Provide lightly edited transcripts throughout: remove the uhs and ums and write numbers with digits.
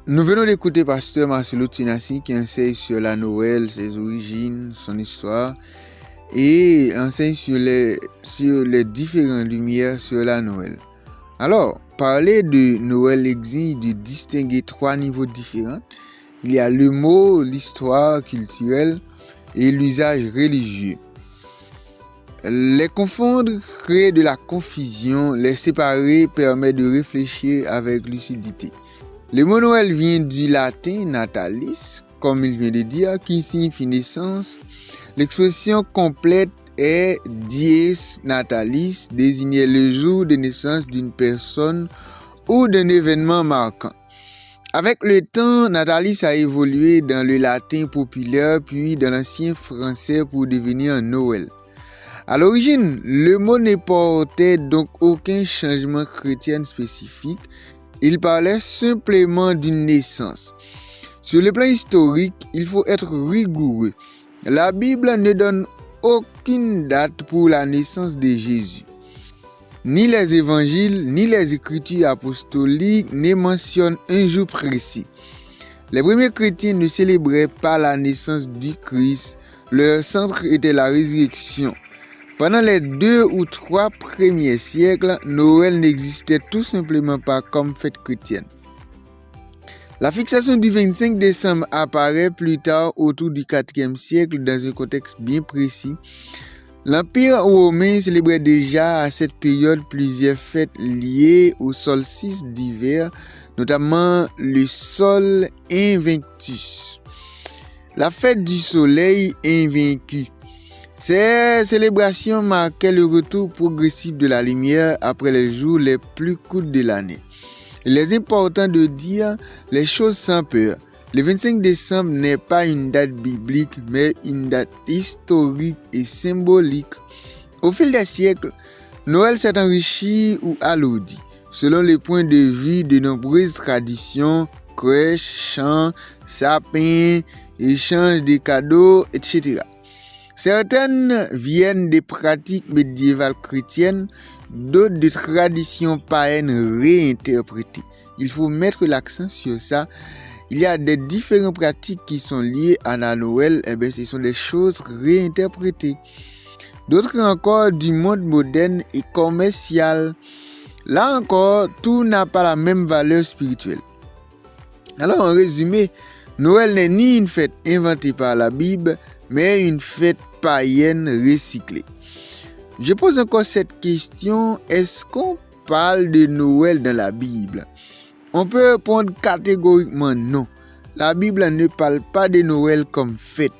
Nous venons d'écouter Pasteur Marcelo Tinassi qui enseigne sur la Noël, ses origines, son histoire et enseigne sur les différentes lumières sur la Noël. Alors, parler de Noël exige de distinguer 3 niveaux différents. Il y a le mot, l'histoire culturelle et l'usage religieux. Les confondre crée de la confusion, les séparer permet de réfléchir avec lucidité. Le mot Noël vient du latin natalis, comme il vient de dire, qui signifie naissance. L'expression complète est dies natalis, désignait le jour de naissance d'une personne ou d'un événement marquant. Avec le temps, natalis a évolué dans le latin populaire puis dans l'ancien français pour devenir Noël. À l'origine, le mot ne portait donc aucun changement chrétien spécifique. Il parlait simplement d'une naissance. Sur le plan historique, il faut être rigoureux. La Bible ne donne aucune date pour la naissance de Jésus. Ni les évangiles, ni les écritures apostoliques ne mentionnent un jour précis. Les premiers chrétiens ne célébraient pas la naissance du Christ. Leur centre était la résurrection. Pendant les 2 ou 3 premiers siècles, Noël n'existait tout simplement pas comme fête chrétienne. La fixation du 25 décembre apparaît plus tard autour du 4e siècle dans un contexte bien précis. L'Empire romain célébrait déjà à cette période plusieurs fêtes liées au solstice d'hiver, notamment le Sol Invictus, la fête du soleil invaincu. Ces célébrations marquaient le retour progressif de la lumière après les jours les plus courts de l'année. Il est important de dire les choses sans peur. Le 25 décembre n'est pas une date biblique, mais une date historique et symbolique. Au fil des siècles, Noël s'est enrichi ou alourdi, selon les points de vue de nombreuses traditions, crèches, chants, sapins, échanges de cadeaux, etc. Certaines viennent des pratiques médiévales chrétiennes, d'autres de traditions païennes réinterprétées. Il faut mettre l'accent sur ça. Il y a des différentes pratiques qui sont liées à la Noël, ce sont des choses réinterprétées. D'autres encore du monde moderne et commercial. Là encore, tout n'a pas la même valeur spirituelle. Alors en résumé, Noël n'est ni une fête inventée par la Bible, mais une fête païenne recyclée. Je pose encore cette question, est-ce qu'on parle de Noël dans la Bible? On peut répondre catégoriquement non. La Bible ne parle pas de Noël comme fête.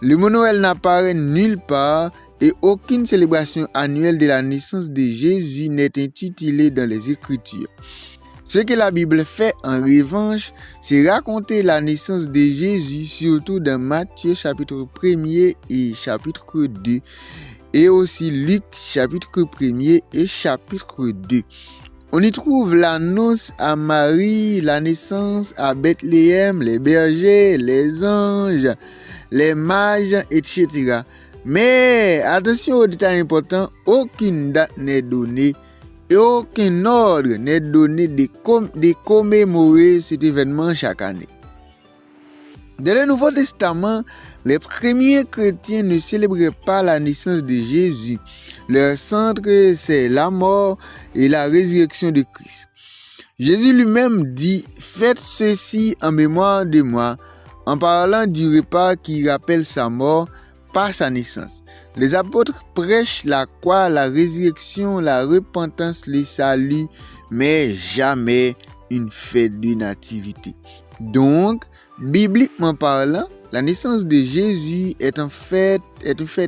Le mot Noël n'apparaît nulle part et aucune célébration annuelle de la naissance de Jésus n'est intitulée dans les Écritures. Ce que la Bible fait en revanche, c'est raconter la naissance de Jésus, surtout dans Matthieu chapitre 1er et chapitre 2, et aussi Luc chapitre 1er et chapitre 2. On y trouve l'annonce à Marie, la naissance à Bethléem, les bergers, les anges, les mages, etc. Mais attention aux détails importants, aucune date n'est donnée et aucun ordre n'est donné de commémorer cet événement chaque année. Dans le Nouveau Testament, les premiers chrétiens ne célébraient pas la naissance de Jésus. Leur centre, c'est la mort et la résurrection de Christ. Jésus lui-même dit « Faites ceci en mémoire de moi » en parlant du repas qui rappelle sa mort par sa naissance. Les apôtres prêchent la croix, la résurrection, la repentance, le salut, mais jamais une fête de nativité. Donc, bibliquement parlant, la naissance de Jésus est une fête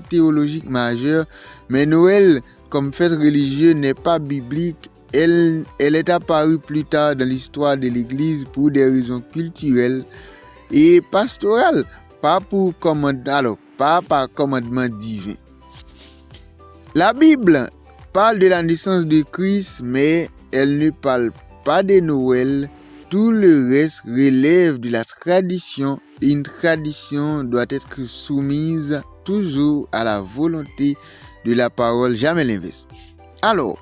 théologique majeure, mais Noël, comme fête religieuse, n'est pas biblique. Elle est apparue plus tard dans l'histoire de l'Église pour des raisons culturelles et pastorales, pas par commandement divin. La Bible parle de la naissance de Christ, mais elle ne parle pas de Noël. Tout le reste relève de la tradition et une tradition doit être soumise toujours à la volonté de la parole, jamais l'inverse. Alors,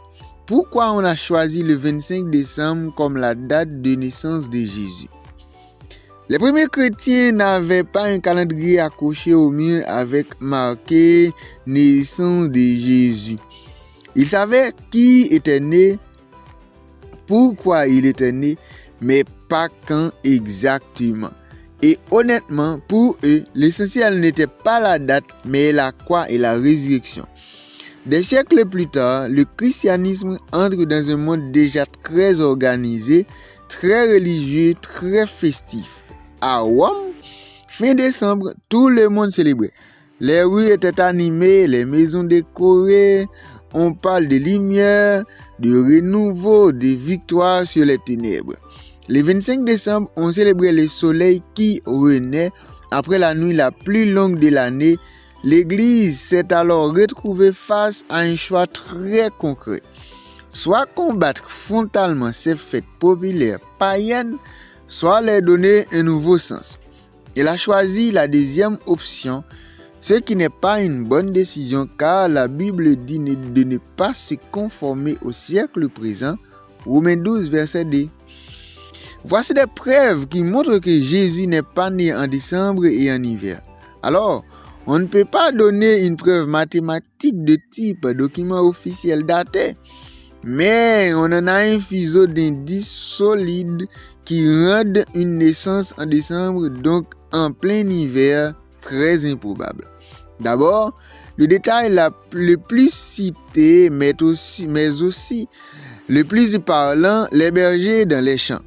pourquoi on a choisi le 25 décembre comme la date de naissance de Jésus? Les premiers chrétiens n'avaient pas un calendrier accroché au mur avec marqué naissance de Jésus. Ils savaient qui était né, pourquoi il était né, mais pas quand exactement. Et honnêtement, pour eux, l'essentiel n'était pas la date, mais la croix et la résurrection. Des siècles plus tard, le christianisme entre dans un monde déjà très organisé, très religieux, très festif. À Rome, fin décembre, tout le monde célébrait. Les rues étaient animées, les maisons décorées. On parle de lumière, de renouveau, de victoire sur les ténèbres. Le 25 décembre, on célébrait le soleil qui renaît après la nuit la plus longue de l'année. L'Église s'est alors retrouvée face à un choix très concret. Soit combattre frontalement ces fêtes populaires païennes, soit leur donner un nouveau sens. Elle a choisi la deuxième option, ce qui n'est pas une bonne décision car la Bible dit de ne pas se conformer au siècle présent. Romains 12, verset 2. Voici des preuves qui montrent que Jésus n'est pas né en décembre et en hiver. Alors, on ne peut pas donner une preuve mathématique de type document officiel daté, mais on en a un fuseau d'indices solides qui rendent une naissance en décembre, donc en plein hiver, très improbable. D'abord, le détail le plus cité, mais aussi le plus parlant, les bergers dans les champs.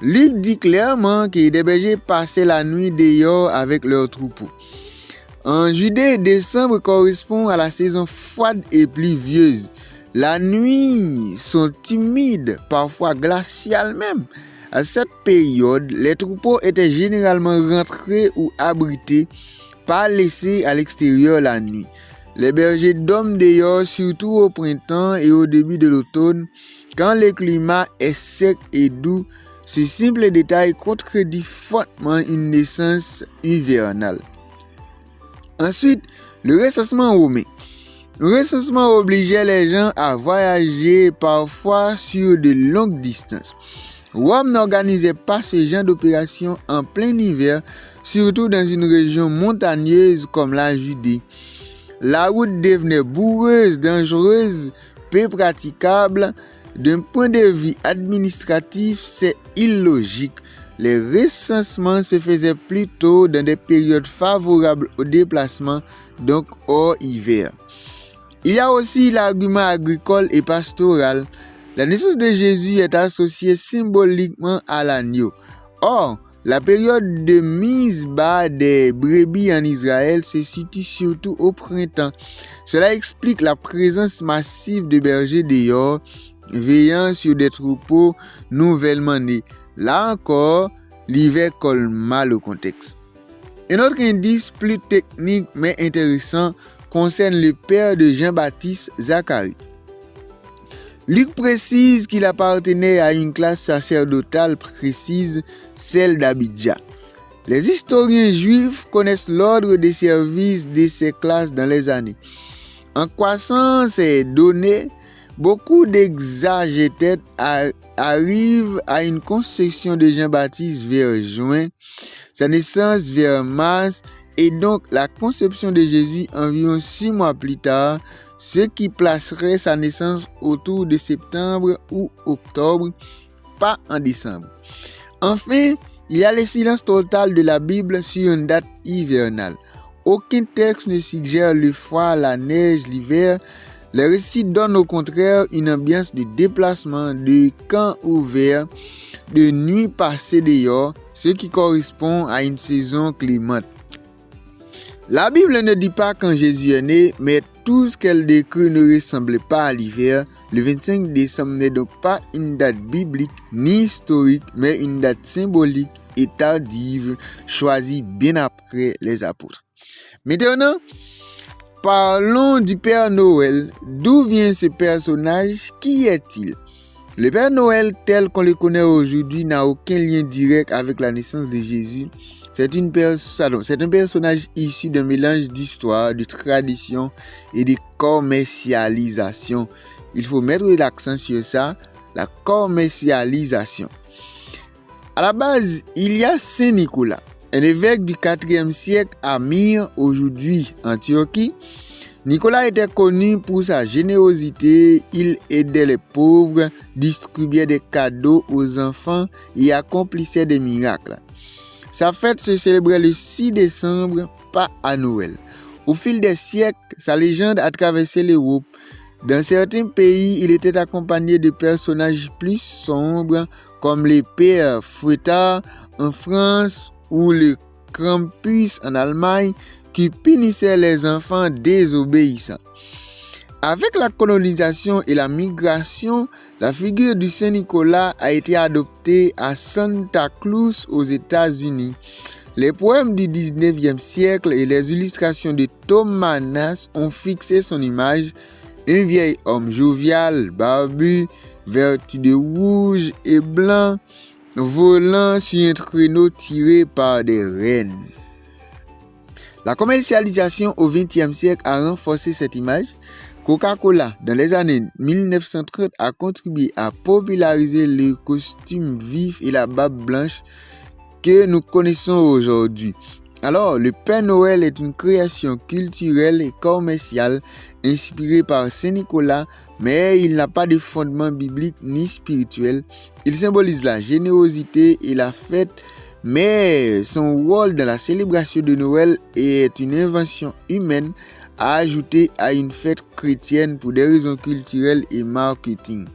Luc dit clairement que des bergers passaient la nuit dehors avec leurs troupeaux. En Judée, décembre correspond à la saison froide et pluvieuse. La nuit sont timides, parfois glaciales même. À cette période, les troupeaux étaient généralement rentrés ou abrités, pas laissés à l'extérieur la nuit. Les bergers dorment dehors, surtout au printemps et au début de l'automne, quand le climat est sec et doux. Ce simple détail contredit fortement une naissance hivernale. Ensuite, le recensement romain. Le recensement obligeait les gens à voyager parfois sur de longues distances. Rome n'organisait pas ce genre d'opération en plein hiver, surtout dans une région montagneuse comme la Judée. La route devenait boueuse, dangereuse, peu praticable. D'un point de vue administratif, c'est illogique. Les recensements se faisaient plutôt dans des périodes favorables au déplacement, donc hors hiver. Il y a aussi l'argument agricole et pastoral. La naissance de Jésus est associée symboliquement à l'agneau. Or, la période de mise bas des brebis en Israël se situe surtout au printemps. Cela explique la présence massive de bergers dehors, veillant sur des troupeaux nouvellement nés. Là encore, l'hiver colle mal au contexte. Un autre indice plus technique mais intéressant concerne le père de Jean-Baptiste, Zacharie. Luc précise qu'il appartenait à une classe sacerdotale précise, celle d'Abidja. Les historiens juifs connaissent l'ordre des services de ces classes dans les années. En croissant ces données, beaucoup d'exagétètes arrivent à une conception de Jean-Baptiste vers juin, sa naissance vers mars, et donc la conception de Jésus environ 6 mois plus tard, ce qui placerait sa naissance autour de septembre ou octobre, pas en décembre. Enfin, il y a le silence total de la Bible sur une date hivernale. Aucun texte ne suggère le froid, la neige, l'hiver. Les récits donnent au contraire une ambiance de déplacement, de camp ouvert, de nuit passée dehors, ce qui correspond à une saison clémente. La Bible ne dit pas quand Jésus est né, mais tout ce qu'elle décrit ne ressemble pas à l'hiver. Le 25 décembre n'est donc pas une date biblique ni historique, mais une date symbolique et tardive, choisie bien après les apôtres. Maintenant, parlons du Père Noël. D'où vient ce personnage? Qui est-il? Le Père Noël tel qu'on le connaît aujourd'hui n'a aucun lien direct avec la naissance de Jésus. C'est un personnage issu d'un mélange d'histoire, de tradition et de commercialisation. Il faut mettre l'accent sur ça, la commercialisation. À la base, il y a Saint Nicolas, un évêque du IVe siècle à Myre, aujourd'hui en Turquie. Nicolas était connu pour sa générosité, il aidait les pauvres, distribuait des cadeaux aux enfants et accomplissait des miracles. Sa fête se célébrait le 6 décembre, pas à Noël. Au fil des siècles, sa légende a traversé l'Europe. Dans certains pays, il était accompagné de personnages plus sombres comme les pères Fouettard en France ou le Krampus en Allemagne qui punissaient les enfants désobéissants. Avec la colonisation et la migration, la figure du Saint-Nicolas a été adoptée à Santa Cruz aux États-Unis. Les poèmes du 19e siècle et les illustrations de Thomas Nast ont fixé son image, un vieil homme jovial, barbu, vêtu de rouge et blanc, volant sur un traîneau tiré par des rennes. La commercialisation au XXe siècle a renforcé cette image. Coca-Cola, dans les années 1930, a contribué à populariser le costume vif et la barbe blanche que nous connaissons aujourd'hui. Alors, le Père Noël est une création culturelle et commerciale inspirée par Saint-Nicolas, mais il n'a pas de fondement biblique ni spirituel. Il symbolise la générosité et la fête, mais son rôle dans la célébration de Noël est une invention humaine à ajouter à une fête chrétienne pour des raisons culturelles et marketing.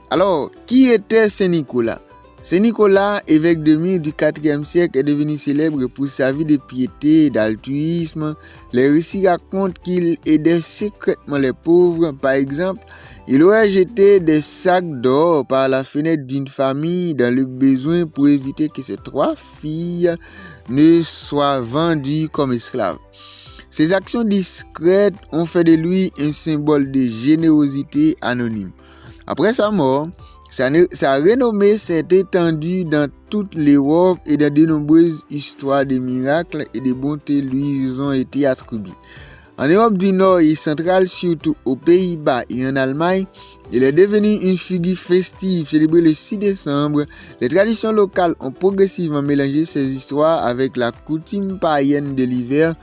Alors, qui était Saint-Nicolas? Saint-Nicolas, évêque de Myre du IVe siècle, est devenu célèbre pour sa vie de piété et d'altruisme. Les récits racontent qu'il aidait secrètement les pauvres. Par exemple, il aurait jeté des sacs d'or par la fenêtre d'une famille dans le besoin pour éviter que ses 3 filles ne soient vendues comme esclaves. Ses actions discrètes ont fait de lui un symbole de générosité anonyme. Après sa mort, sa renommée s'est étendue dans toute l'Europe et dans de nombreuses histoires de miracles et de bonté lui ont été attribuées. En Europe du Nord et centrale, surtout aux Pays-Bas et en Allemagne, il est devenu une figure festive célébrée le 6 décembre. Les traditions locales ont progressivement mélangé ces histoires avec la coutume païenne de l'hiver,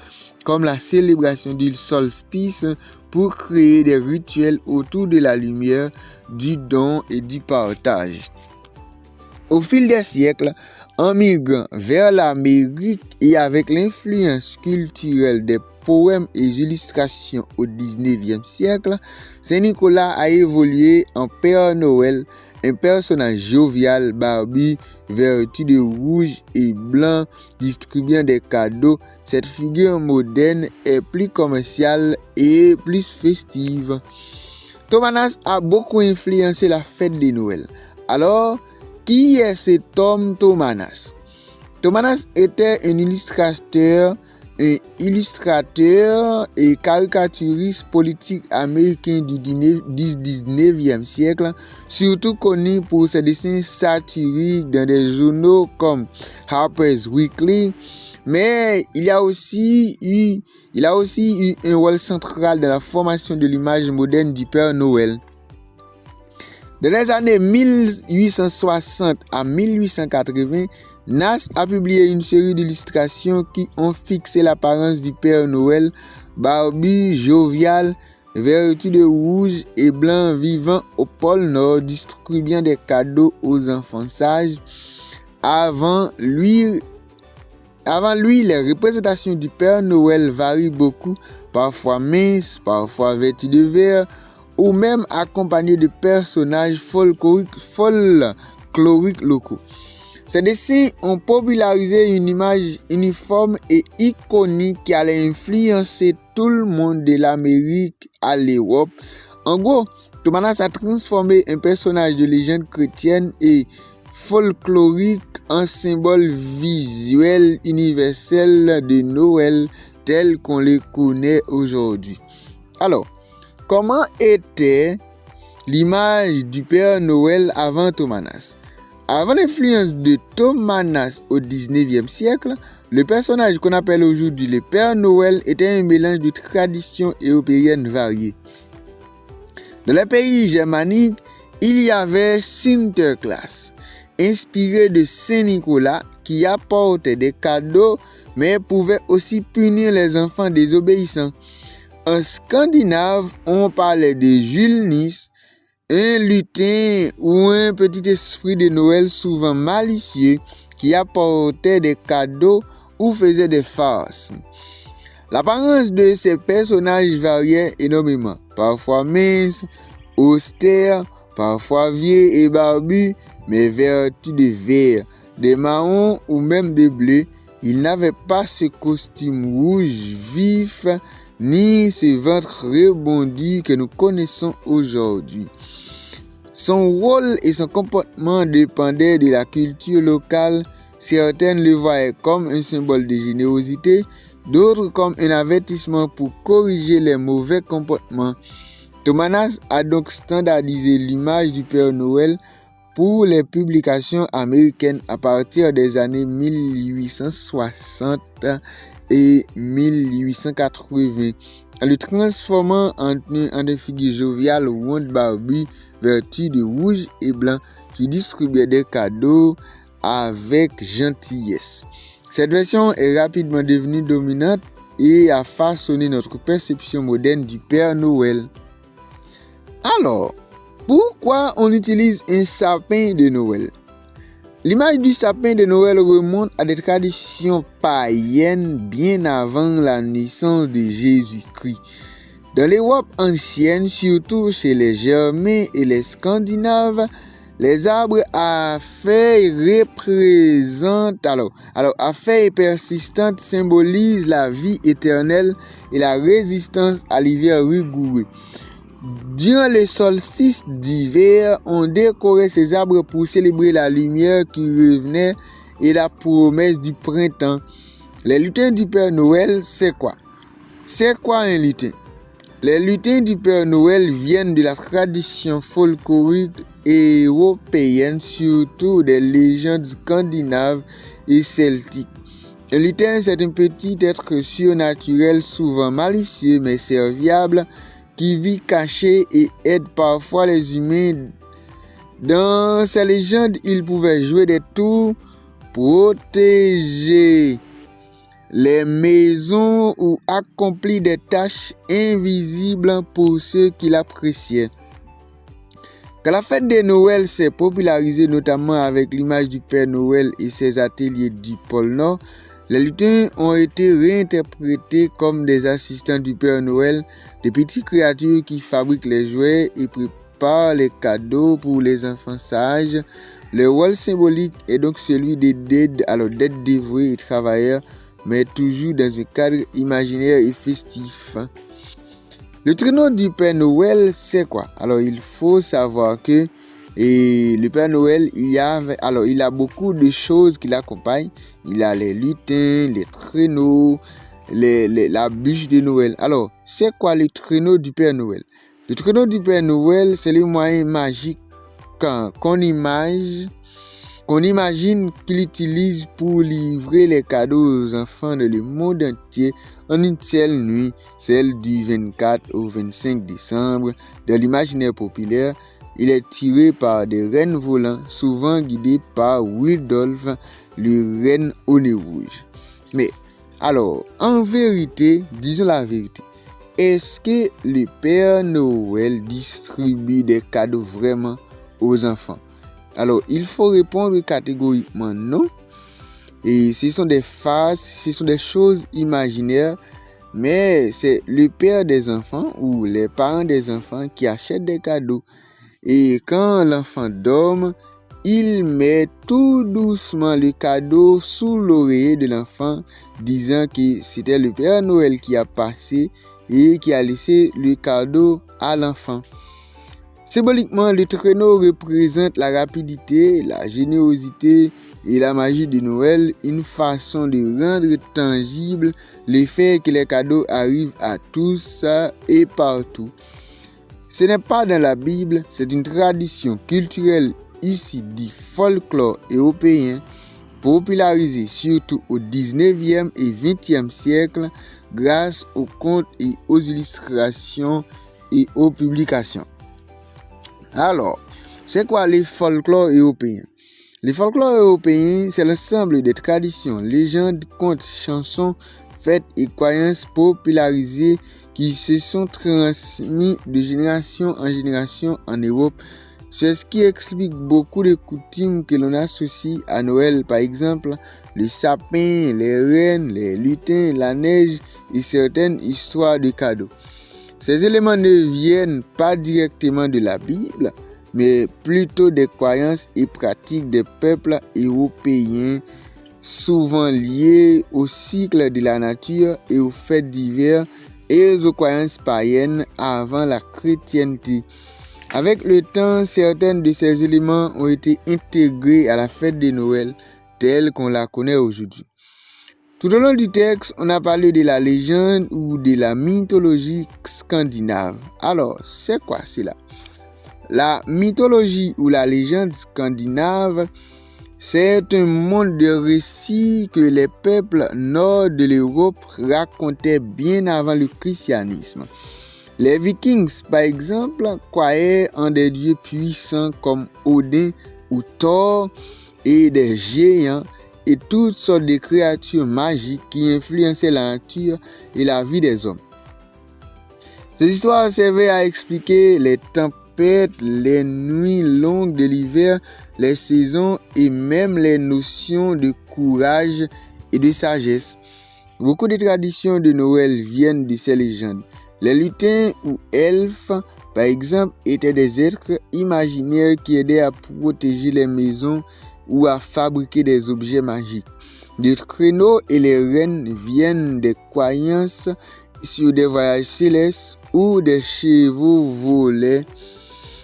comme la célébration du solstice, pour créer des rituels autour de la lumière, du don et du partage. Au fil des siècles, en migrant vers l'Amérique et avec l'influence culturelle des poèmes et illustrations au 19e siècle, Saint-Nicolas a évolué en Père Noël, un personnage jovial, barbu, vêtu de rouge et blanc, distribuant des cadeaux. Cette figure moderne est plus commerciale et plus festive. Thomas Nast a beaucoup influencé la fête de Noël. Alors, qui est cet homme Thomas Nast? Thomas Nast était un illustrateur et caricaturiste politique américain du 19e siècle, surtout connu pour ses dessins satiriques dans des journaux comme Harper's Weekly, mais il a aussi eu un rôle central dans la formation de l'image moderne du Père Noël. Dans les années 1860 à 1880, Nast a publié une série d'illustrations qui ont fixé l'apparence du Père Noël, barbu, jovial, vêtu de rouge et blanc, vivant au pôle Nord, distribuant des cadeaux aux enfants sages. Avant lui, les représentations du Père Noël varient beaucoup, parfois minces, parfois vêtus de vert, ou même accompagnés de personnages folkloriques locaux. Ces dessins ont popularisé une image uniforme et iconique qui allait influencer tout le monde de l'Amérique à l'Europe. En gros, Thomas Nast a transformé un personnage de légende chrétienne et folklorique en symbole visuel universel de Noël tel qu'on le connaît aujourd'hui. Alors, comment était l'image du Père Noël avant Thomas Nast? Avant l'influence de Thomas Nast au 19e siècle, le personnage qu'on appelle aujourd'hui le Père Noël était un mélange de traditions européennes variées. Dans les pays germaniques, il y avait Sinterklaas, inspiré de Saint-Nicolas qui apportait des cadeaux mais pouvait aussi punir les enfants désobéissants. En Scandinave, on parlait de Jules Nis, un lutin ou un petit esprit de Noël souvent malicieux qui apportait des cadeaux ou faisait des farces. L'apparence de ces personnages variait énormément, parfois minces, austères, parfois vieux et barbus, mais vêtus de vert, de marron ou même de bleu. Ils n'avaient pas ce costume rouge vif ni ce ventre rebondi que nous connaissons aujourd'hui. Son rôle et son comportement dépendaient de la culture locale. Certaines le voyaient comme un symbole de générosité, d'autres comme un avertissement pour corriger les mauvais comportements. Thomas a donc standardisé l'image du Père Noël pour les publications américaines à partir des années 1860 et 1880, en le transformant en des figures joviales rondes barbues vêtues de rouge et blanc qui distribuaient des cadeaux avec gentillesse. Cette version est rapidement devenue dominante et a façonné notre perception moderne du Père Noël. Alors, pourquoi on utilise un sapin de Noël? L'image du sapin de Noël remonte à des traditions païennes bien avant la naissance de Jésus-Christ. Dans l'Europe ancienne, surtout chez les Germains et les Scandinaves, les arbres à feuilles représentent à feuilles persistantes symbolisent la vie éternelle et la résistance à l'hiver rigoureux. Durant le solstice d'hiver, on décorait ces arbres pour célébrer la lumière qui revenait et la promesse du printemps. Les lutins du Père Noël, c'est quoi? C'est quoi un lutin? Les lutins du Père Noël viennent de la tradition folklorique européenne, surtout des légendes scandinaves et celtiques. Un lutin, c'est un petit être surnaturel, souvent malicieux mais serviable, qui vit caché et aide parfois les humains. Dans ces légendes, il pouvait jouer des tours, protéger les maisons ou accomplir des tâches invisibles pour ceux qui l'appréciaient. Quand la fête de Noël s'est popularisée notamment avec l'image du Père Noël et ses ateliers du pôle Nord, les lutins ont été réinterprétés comme des assistants du Père Noël, des petites créatures qui fabriquent les jouets et préparent les cadeaux pour les enfants sages. Le rôle symbolique est donc celui d'être dévoués et travailleurs, mais toujours dans un cadre imaginaire et festif. Le traîneau du Père Noël, c'est quoi? Alors, il faut savoir que le Père Noël, il a beaucoup de choses qui l'accompagnent. Il a les lutins, les traîneaux, la bûche de Noël. Alors, c'est quoi le traîneau du Père Noël? Le traîneau du Père Noël, c'est le moyen magique qu'on imagine qu'il utilise pour livrer les cadeaux aux enfants dans le monde entier en une seule nuit, celle du 24 au 25 décembre. Dans l'imaginaire populaire, il est tiré par des rennes volants, souvent guidés par Rudolph, le renne au nez rouge. Mais alors, en vérité, disons la vérité, est-ce que le Père Noël distribue des cadeaux vraiment aux enfants? Alors, il faut répondre catégoriquement non. Et ce sont des farces, ce sont des choses imaginaires, mais c'est le père des enfants ou les parents des enfants qui achètent des cadeaux. Et quand l'enfant dort, il met tout doucement le cadeau sous l'oreiller de l'enfant, disant que c'était le Père Noël qui a passé et qui a laissé le cadeau à l'enfant. Symboliquement, le traîneau représente la rapidité, la générosité et la magie de Noël, une façon de rendre tangible le fait que les cadeaux arrivent à tous et partout. Ce n'est pas dans la Bible, c'est une tradition culturelle issue du folklore européen, popularisée surtout au 19e et 20e siècle grâce aux contes et aux illustrations et aux publications. Alors, c'est quoi le folklore européen? Les folklores européens, c'est l'ensemble des traditions, légendes, contes, chansons, fêtes et croyances popularisées qui se sont transmis de génération en génération en Europe. C'est ce qui explique beaucoup de coutumes que l'on associe à Noël, par exemple le sapin, les rennes, les lutins, la neige et certaines histoires de cadeaux. Ces éléments ne viennent pas directement de la Bible, mais plutôt des croyances et pratiques des peuples européens, souvent liées au cycle de la nature et aux fêtes d'hiver et aux croyances païennes avant la chrétienté. Avec le temps, certains de ces éléments ont été intégrés à la fête de Noël telle qu'on la connaît aujourd'hui. Tout au long du texte, on a parlé de la légende ou de la mythologie scandinave. Alors, c'est quoi cela? La mythologie ou la légende scandinave, c'est un monde de récits que les peuples nord de l'Europe racontaient bien avant le christianisme. Les Vikings, par exemple, croyaient en des dieux puissants comme Odin ou Thor et des géants et toutes sortes de créatures magiques qui influençaient la nature et la vie des hommes. Ces histoires servaient à expliquer les tempêtes, les nuits longues de l'hiver, les saisons et même les notions de courage et de sagesse. Beaucoup de traditions de Noël viennent de ces légendes. Les lutins ou elfes, par exemple, étaient des êtres imaginaires qui aidaient à protéger les maisons ou à fabriquer des objets magiques. Les traîneaux et les rennes viennent des croyances sur des voyages célestes ou des chevaux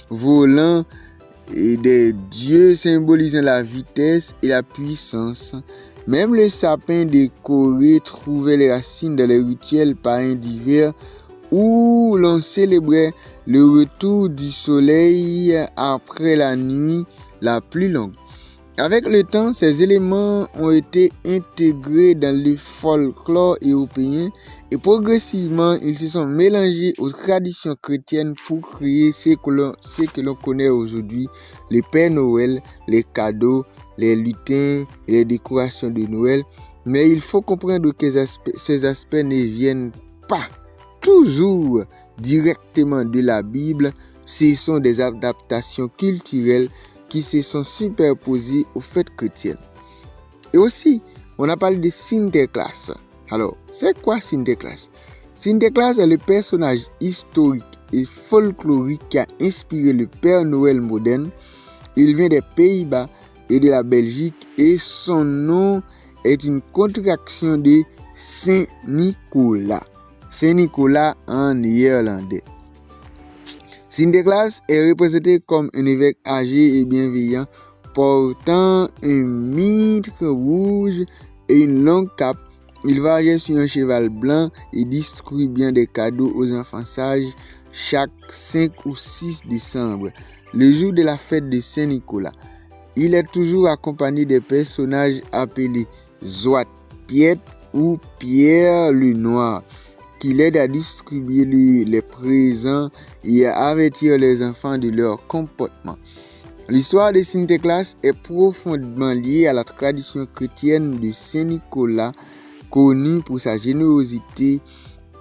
volants et des dieux symbolisant la vitesse et la puissance. Même les sapins décorés trouvaient les racines dans les rituels païens d'hiver où l'on célébrait le retour du soleil après la nuit la plus longue. Avec le temps, ces éléments ont été intégrés dans le folklore européen et progressivement, ils se sont mélangés aux traditions chrétiennes pour créer ce que l'on connaît aujourd'hui, les Pères Noël, les cadeaux, les lutins et les décorations de Noël. Mais il faut comprendre que ces aspects ne viennent pas toujours directement de la Bible, ce sont des adaptations culturelles qui se sont superposées aux fêtes chrétiennes. Et aussi, on a parlé de Sinterklaas. Alors, c'est quoi Sinterklaas? Sinterklaas est le personnage historique et folklorique qui a inspiré le Père Noël moderne. Il vient des Pays-Bas et de la Belgique et son nom est une contraction de Saint-Nicolas. Saint-Nicolas en néerlandais. Sinterklaas est représenté comme un évêque âgé et bienveillant portant un mitre rouge et une longue cape. Il voyage sur un cheval blanc et distribue des cadeaux aux enfants sages chaque 5 ou 6 décembre, le jour de la fête de Saint-Nicolas. Il est toujours accompagné des personnages appelés Zwart Piet ou Pierre le Noir, qui l'aide à distribuer les présents et à avertir les enfants de leur comportement. L'histoire de Sinterklaas est profondément liée à la tradition chrétienne de Saint-Nicolas, connu pour sa générosité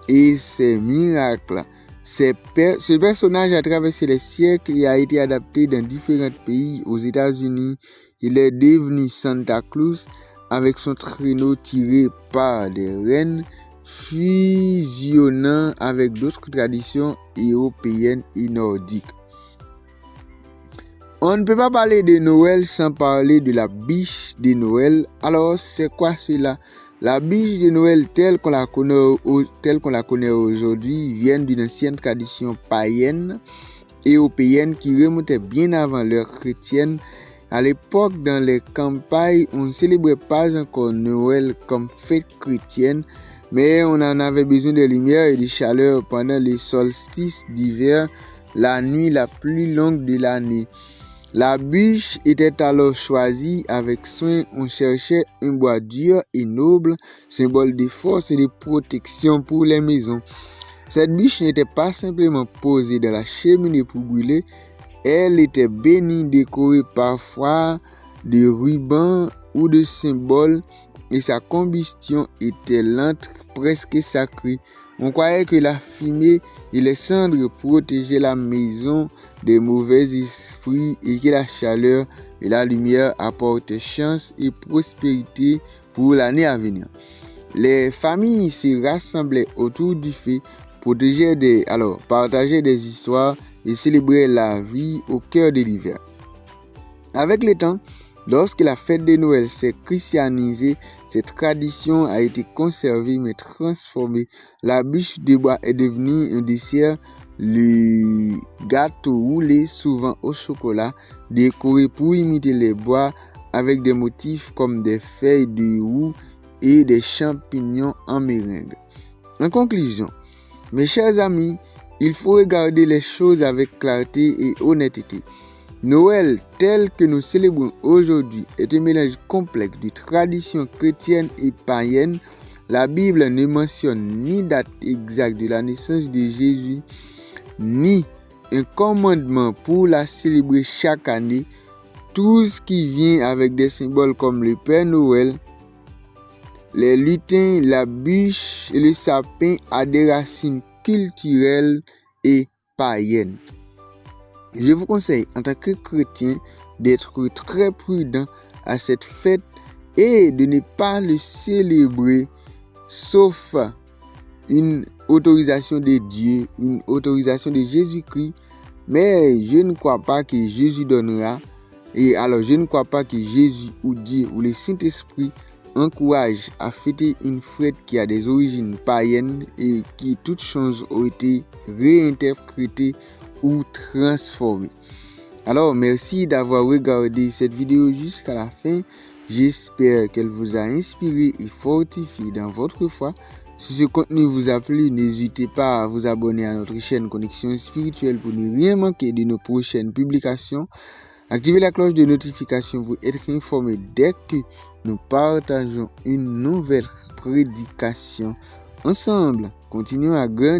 et ses miracles. Ce personnage a traversé les siècles et a été adapté dans différents pays. Aux États-Unis, il est devenu Santa Claus avec son traîneau tiré par des rennes, fusionnant avec d'autres traditions européennes et nordiques. On ne peut pas parler de Noël sans parler de la biche de Noël. Alors, c'est quoi cela? La biche de Noël telle qu'on la connaît aujourd'hui vient d'une ancienne tradition païenne européenne qui remontait bien avant l'ère chrétienne. À l'époque, dans les campagnes, on ne célébrait pas encore Noël comme fête chrétienne, mais on en avait besoin de lumière et de chaleur pendant les solstices d'hiver, la nuit la plus longue de l'année. La bûche était alors choisie avec soin. On cherchait un bois dur et noble, symbole de force et de protection pour les maisons. Cette bûche n'était pas simplement posée dans la cheminée pour brûler, elle était bénie, décorée parfois de rubans ou de symboles et sa combustion était lente, presque sacrée. On croyait que la fumée et les cendres protégeaient la maison des mauvais esprits et que la chaleur et la lumière apportaient chance et prospérité pour l'année à venir. Les familles se rassemblaient autour du feu, partageaient des histoires et célébraient la vie au cœur de l'hiver. Avec le temps, lorsque la fête de Noël s'est christianisée, cette tradition a été conservée mais transformée. La bûche de bois est devenue un dessert, le gâteau roulé souvent au chocolat, décoré pour imiter les bois avec des motifs comme des feuilles de roux et des champignons en meringue. En conclusion, mes chers amis, il faut regarder les choses avec clarté et honnêteté. Noël, tel que nous célébrons aujourd'hui, est un mélange complexe de traditions chrétiennes et païennes. La Bible ne mentionne ni date exacte de la naissance de Jésus, ni un commandement pour la célébrer chaque année. Tout ce qui vient avec des symboles comme le Père Noël, les lutins, la bûche et le sapin a des racines culturelles et païennes. Je vous conseille, en tant que chrétien, d'être très prudent à cette fête et de ne pas le célébrer sauf une autorisation de Dieu, une autorisation de Jésus-Christ. Mais je ne crois pas que Jésus donnera. Et alors, je ne crois pas que Jésus ou Dieu ou le Saint-Esprit encourage à fêter une fête qui a des origines païennes et qui toutes choses ont été réinterprétées ou transformées. Alors, merci d'avoir regardé cette vidéo jusqu'à la fin. J'espère qu'elle vous a inspiré et fortifié dans votre foi. Si ce contenu vous a plu, n'hésitez pas à vous abonner à notre chaîne Connexion Spirituelle pour ne rien manquer de nos prochaines publications. Activez la cloche de notification pour être informé dès que nous partageons une nouvelle prédication. Ensemble, continuons à grandir.